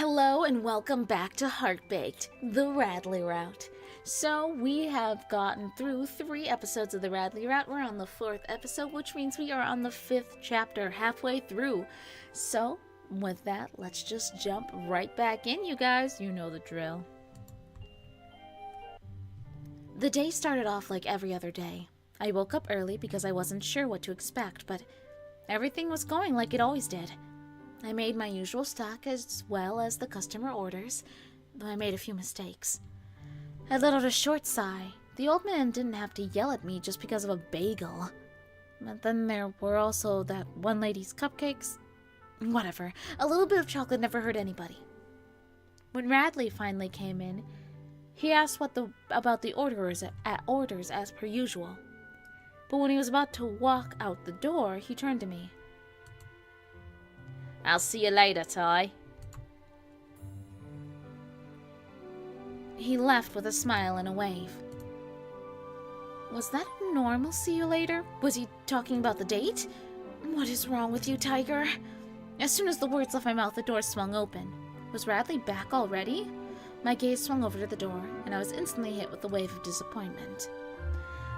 Hello and welcome back to Heartbaked, the Radley route. So we have gotten through 3 episodes of the Radley route. We're on the 4th episode, which means we are on the 5th chapter, halfway through. So with that, let's just jump right back in, you guys. You know the drill. The day started off like every other day. I woke up early because I wasn't sure what to expect, but everything was going like it always did. I made my usual stock as well as the customer orders, though I made a few mistakes. I let out a short sigh. The old man didn't have to yell at me just because of a bagel. But then there were also that one lady's cupcakes. Whatever, a little bit of chocolate never hurt anybody. When Radley finally came in, he asked about the orders as per usual. But when he was about to walk out the door, he turned to me. I'll see you later, Ty. He left with a smile and a wave. Was that a normal see you later? Was he talking about the date? What is wrong with you, Tiger? As soon as the words left my mouth, the door swung open. Was Radley back already? My gaze swung over to the door, and I was instantly hit with a wave of disappointment.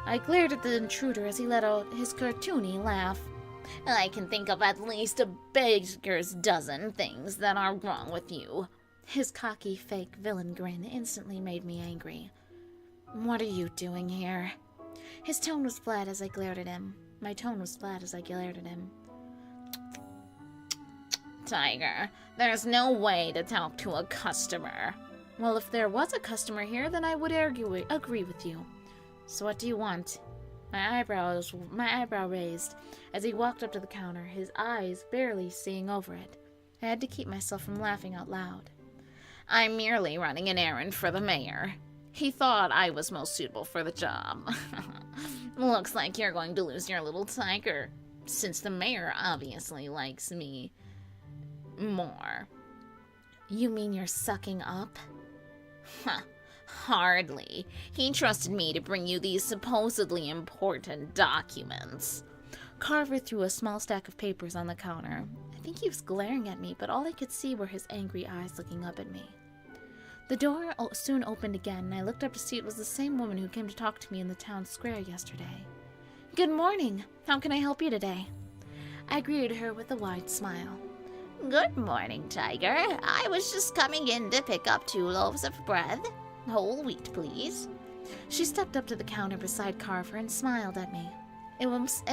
I glared at the intruder as he let out his cartoony laugh. I can think of at least a baker's dozen things that are wrong with you. His cocky, fake villain grin instantly made me angry. What are you doing here? His tone was flat as I glared at him. My tone was flat as I glared at him. Tiger, there's no way to talk to a customer. Well, if there was a customer here, then I would agree with you. So what do you want? My eyebrow raised as he walked up to the counter, his eyes barely seeing over it. I had to keep myself from laughing out loud. I'm merely running an errand for the mayor. He thought I was most suitable for the job. Looks like you're going to lose your little tiger, since the mayor obviously likes me more. You mean you're sucking up? Hardly. He trusted me to bring you these supposedly important documents. Carver threw a small stack of papers on the counter. I think he was glaring at me, but all I could see were his angry eyes looking up at me. The door soon opened again, and I looked up to see it was the same woman who came to talk to me in the town square yesterday. Good morning. How can I help you today? I greeted her with a wide smile. Good morning, Tiger. I was just coming in to pick up 2 loaves of bread. Whole wheat, please. She stepped up to the counter beside Carver and smiled at me. It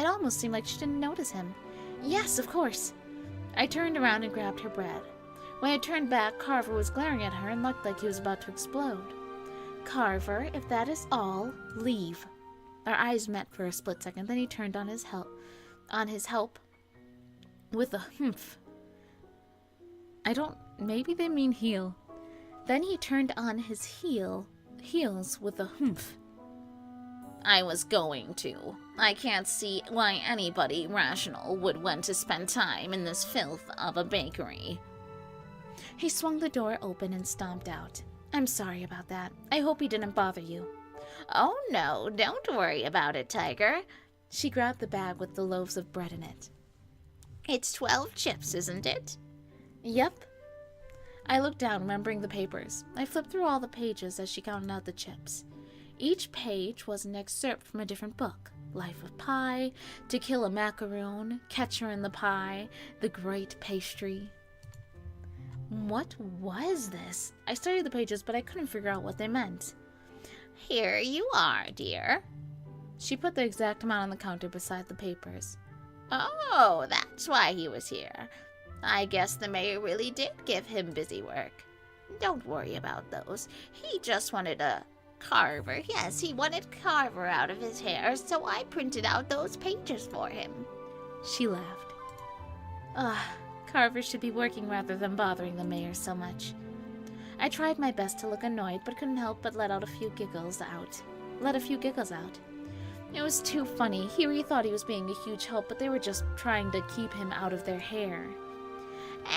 almost seemed like she didn't notice him. Yes, of course. I turned around and grabbed her bread. When I turned back, Carver was glaring at her and looked like he was about to explode. Carver, if that is all, leave. Our eyes met for a split second, then he turned on his help with a humph. Maybe they mean heel. Then he turned on his heels with a humph. I was going to. I can't see why anybody rational would want to spend time in this filth of a bakery. He swung the door open and stomped out. I'm sorry about that. I hope he didn't bother you. Oh no, don't worry about it, Tiger. She grabbed the bag with the loaves of bread in it. It's 12 chips, isn't it? Yep. I looked down, remembering the papers. I flipped through all the pages as she counted out the chips. Each page was an excerpt from a different book. Life of Pi, To Kill a Macaroon, Catcher in the Pie, The Great Pastry. What was this? I studied the pages, but I couldn't figure out what they meant. Here you are, dear. She put the exact amount on the counter beside the papers. Oh, that's why he was here. I guess the mayor really did give him busy work. Don't worry about those. He just wanted a Carver. Yes, he wanted Carver out of his hair, so I printed out those pages for him. She laughed. Carver should be working rather than bothering the mayor so much. I tried my best to look annoyed, but couldn't help but let a few giggles out. It was too funny. He really thought he was being a huge help, but they were just trying to keep him out of their hair.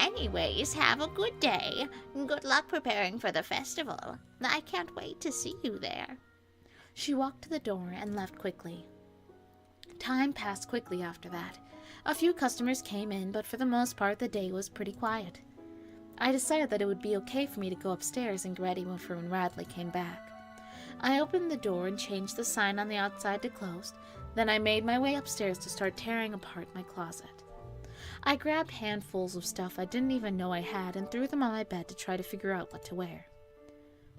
Anyways, have a good day. Good luck preparing for the festival. I can't wait to see you there. She walked to the door and left quickly. Time passed quickly after that. A few customers came in, but for the most part the day was pretty quiet. I decided that it would be okay for me to go upstairs and get ready for when Radley came back. I opened the door and changed the sign on the outside to closed. Then I made my way upstairs to start tearing apart my closet. I grabbed handfuls of stuff I didn't even know I had and threw them on my bed to try to figure out what to wear.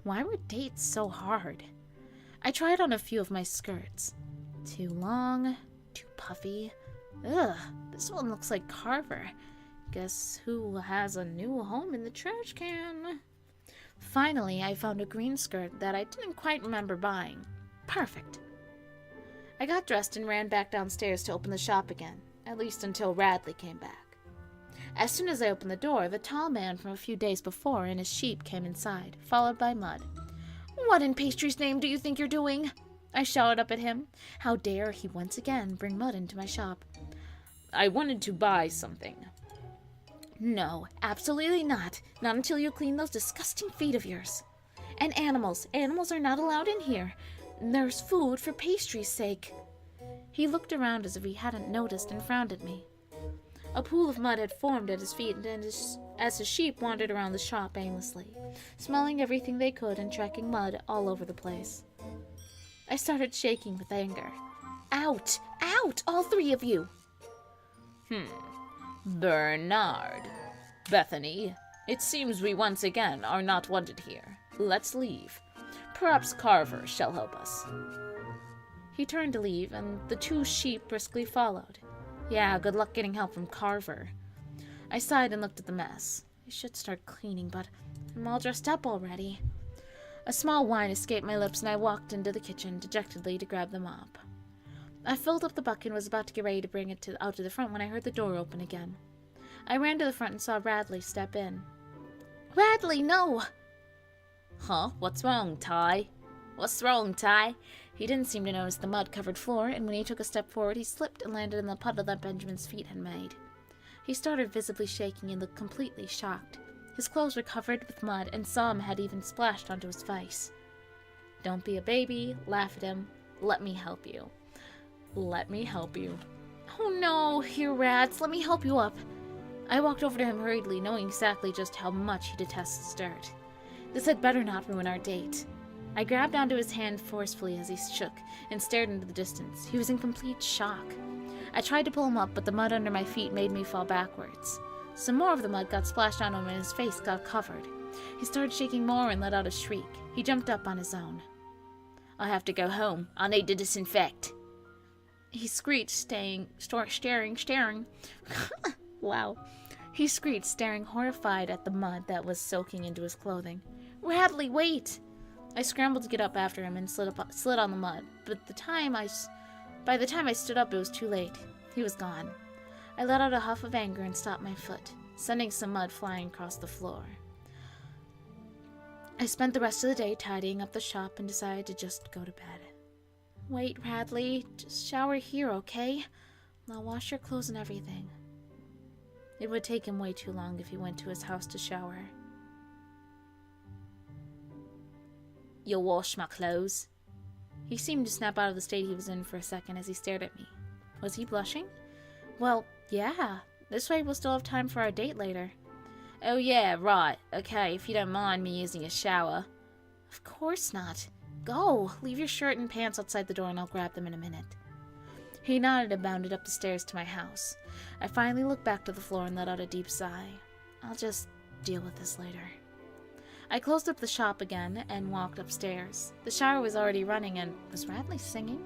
Why were dates so hard? I tried on a few of my skirts. Too long, too puffy. Ugh, this one looks like Carver. Guess who has a new home in the trash can? Finally, I found a green skirt that I didn't quite remember buying. Perfect. I got dressed and ran back downstairs to open the shop again, at least until Radley came back. As soon as I opened the door, the tall man from a few days before and his sheep came inside, followed by Mud. "What in pastry's name do you think you're doing?" I shouted up at him. How dare he once again bring Mud into my shop? "I wanted to buy something." "No, absolutely not. Not until you clean those disgusting feet of yours. And animals. Animals are not allowed in here. There's food for pastry's sake." He looked around as if he hadn't noticed and frowned at me. A pool of mud had formed at his feet as his sheep wandered around the shop aimlessly, smelling everything they could and tracking mud all over the place. I started shaking with anger. "Out! Out! All three of you!" Bernard. Bethany, it seems we once again are not wanted here. Let's leave. Perhaps Carver shall help us." He turned to leave, and the two sheep briskly followed. Yeah, good luck getting help from Carver. I sighed and looked at the mess. I should start cleaning, but I'm all dressed up already. A small whine escaped my lips, and I walked into the kitchen dejectedly to grab the mop. I filled up the bucket and was about to get ready to bring it out to the front when I heard the door open again. I ran to the front and saw Radley step in. "Radley, no!" "Huh? What's wrong, Ty?" "What's wrong, Ty?" He didn't seem to notice the mud-covered floor, and when he took a step forward, he slipped and landed in the puddle that Benjamin's feet had made. He started visibly shaking and looked completely shocked. His clothes were covered with mud, and some had even splashed onto his face. "Don't be a baby. Laugh at him. Let me help you." "Let me help you." "Oh no, here, Rads, let me help you up." I walked over to him hurriedly, knowing exactly just how much he detests dirt. This had better not ruin our date. I grabbed onto his hand forcefully as he shook and stared into the distance. He was in complete shock. I tried to pull him up, but the mud under my feet made me fall backwards. Some more of the mud got splashed on him and his face got covered. He started shaking more and let out a shriek. He jumped up on his own. "I have to go home. I need to disinfect." He screeched, staring. Wow. He screeched, staring horrified at the mud that was soaking into his clothing. "Radley, wait!" I scrambled to get up after him and slid on the mud, but by the time I stood up, it was too late. He was gone. I let out a huff of anger and stopped my foot, sending some mud flying across the floor. I spent the rest of the day tidying up the shop and decided to just go to bed. "Wait, Radley. Just shower here, okay? I'll wash your clothes and everything." It would take him way too long if he went to his house to shower. "You'll wash my clothes?" He seemed to snap out of the state he was in for a second as he stared at me. Was he blushing? Well, yeah. This way we'll still have time for our date later. "Oh yeah, right. Okay, if you don't mind me using a shower." "Of course not. Go. Leave your shirt and pants outside the door and I'll grab them in a minute." He nodded and bounded up the stairs to my house. I finally looked back to the floor and let out a deep sigh. I'll just deal with this later. I closed up the shop again and walked upstairs. The shower was already running and was Radley singing?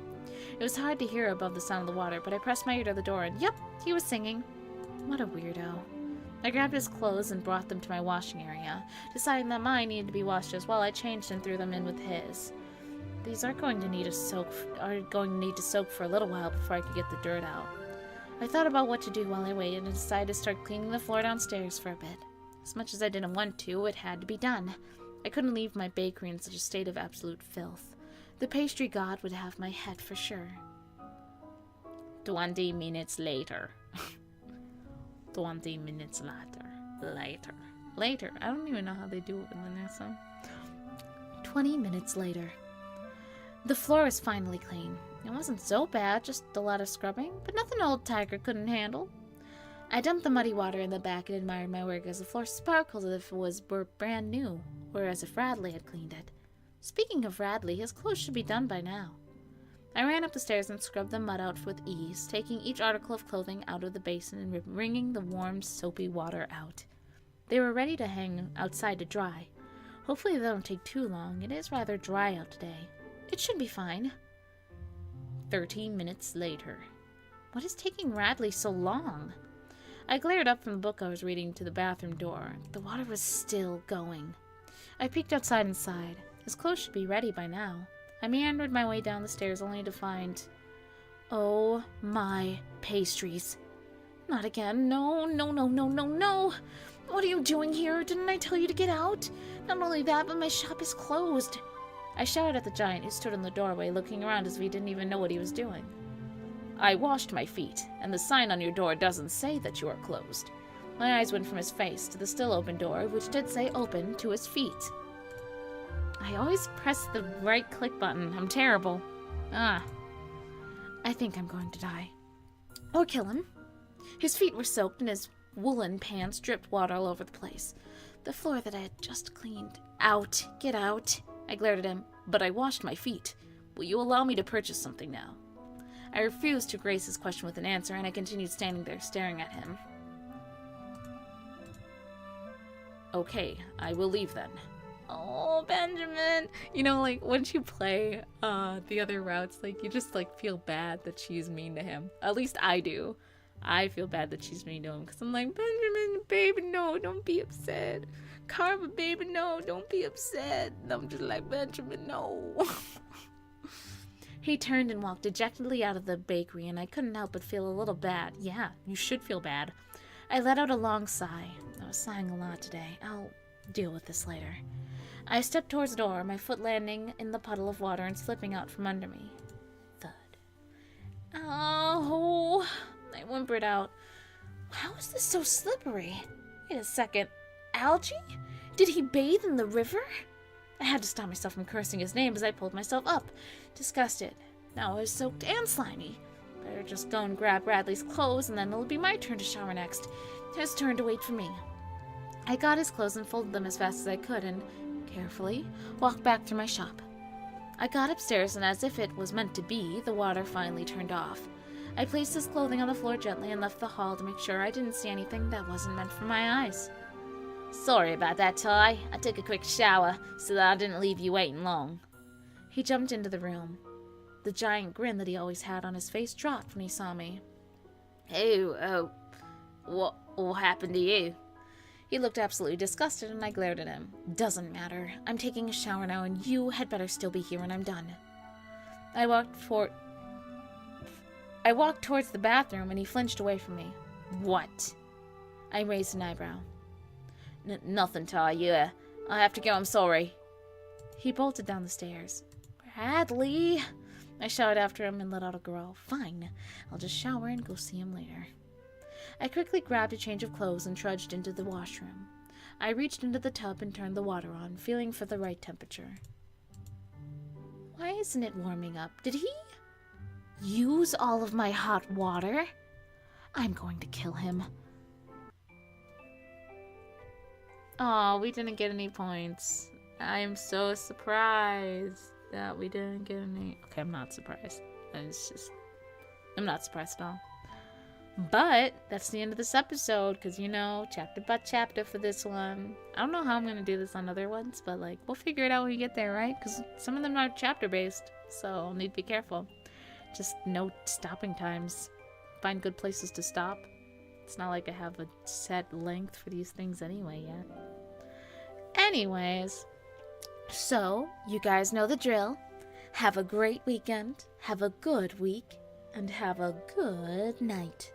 It was hard to hear above the sound of the water, but I pressed my ear to the door and yep, he was singing. What a weirdo. I grabbed his clothes and brought them to my washing area. Deciding that mine needed to be washed as well, I changed and threw them in with his. These are going to need to soak for a little while before I could get the dirt out. I thought about what to do while I waited and decided to start cleaning the floor downstairs for a bit. As much as I didn't want to, it had to be done. I couldn't leave my bakery in such a state of absolute filth. The pastry god would have my head for sure. 20 minutes later. 20 minutes later. I don't even know how they do it in the next song. 20 minutes later. The floor was finally clean. It wasn't so bad, just a lot of scrubbing, but nothing old Tiger couldn't handle. I dumped the muddy water in the back and admired my work as the floor sparkled as if it were brand new, or as if Radley had cleaned it. Speaking of Radley, his clothes should be done by now. I ran up the stairs and scrubbed the mud out with ease, taking each article of clothing out of the basin and wringing the warm, soapy water out. They were ready to hang outside to dry. Hopefully they don't take too long. It is rather dry out today. It should be fine. 30 minutes later. What is taking Radley so long? I glared up from the book I was reading to the bathroom door. The water was still going. I peeked outside and sighed. His clothes should be ready by now. I meandered my way down the stairs only to find... Oh my pastries. Not again. No, no, no, no, no, no. What are you doing here? Didn't I tell you to get out? Not only that, but my shop is closed. I shouted at the giant who stood in the doorway, looking around as if he didn't even know what he was doing. I washed my feet, and the sign on your door doesn't say that you are closed. My eyes went from his face to the still open door, which did say open, to his feet. I always press the right click button. I'm terrible. I think I'm going to die. Or kill him. His feet were soaked and his woolen pants dripped water all over the place. The floor that I had just cleaned. Out. Get out. I glared at him. But I washed my feet. Will you allow me to purchase something now? I refused to grace his question with an answer, and I continued standing there staring at him. Okay, I will leave then. Oh, Benjamin. You know, like, once you play the other routes, like, you just, like, feel bad that she's mean to him. At least I do. I feel bad that she's mean to him, because I'm like, Benjamin, baby, no, don't be upset. Karma, baby, no, don't be upset. And I'm just like, Benjamin, no. He turned and walked dejectedly out of the bakery, and I couldn't help but feel a little bad. Yeah, you should feel bad. I let out a long sigh. I was sighing a lot today. I'll deal with this later. I stepped towards the door, my foot landing in the puddle of water and slipping out from under me. Thud. Oh, I whimpered out. How is this so slippery? Wait a second. Algae? Did he bathe in the river? I had to stop myself from cursing his name as I pulled myself up, disgusted. Now I was soaked and slimy. Better just go and grab Radley's clothes, and then it'll be my turn to shower next. His turn to wait for me. I got his clothes and folded them as fast as I could, and carefully walked back through my shop. I got upstairs, and as if it was meant to be, the water finally turned off. I placed his clothing on the floor gently and left the hall to make sure I didn't see anything that wasn't meant for my eyes. Sorry about that, Ty. I took a quick shower so that I didn't leave you waiting long. He jumped into the room. The giant grin that he always had on his face dropped when he saw me. What happened to you? He looked absolutely disgusted, and I glared at him. Doesn't matter. I'm taking a shower now, and you had better still be here when I'm done. I walked towards the bathroom, and he flinched away from me. What? I raised an eyebrow. Nothing, Ty. I have to go. I'm sorry. He bolted down the stairs. Radley! I shouted after him and let out a growl. Fine. I'll just shower and go see him later. I quickly grabbed a change of clothes and trudged into the washroom. I reached into the tub and turned the water on, feeling for the right temperature. Why isn't it warming up? Did he use all of my hot water? I'm going to kill him. Oh, we didn't get any points. I am so surprised that we didn't get any. Okay, I'm not surprised. I'm not surprised at all. But that's the end of this episode, because, you know, chapter by chapter for this one. I don't know how I'm going to do this on other ones, but, like, we'll figure it out when we get there, right? Because some of them are chapter-based, so I'll need to be careful. Just note stopping times. Find good places to stop. It's not like I have a set length for these things anyway yet. Anyways, so, you guys know the drill. Have a great weekend, have a good week, and have a good night.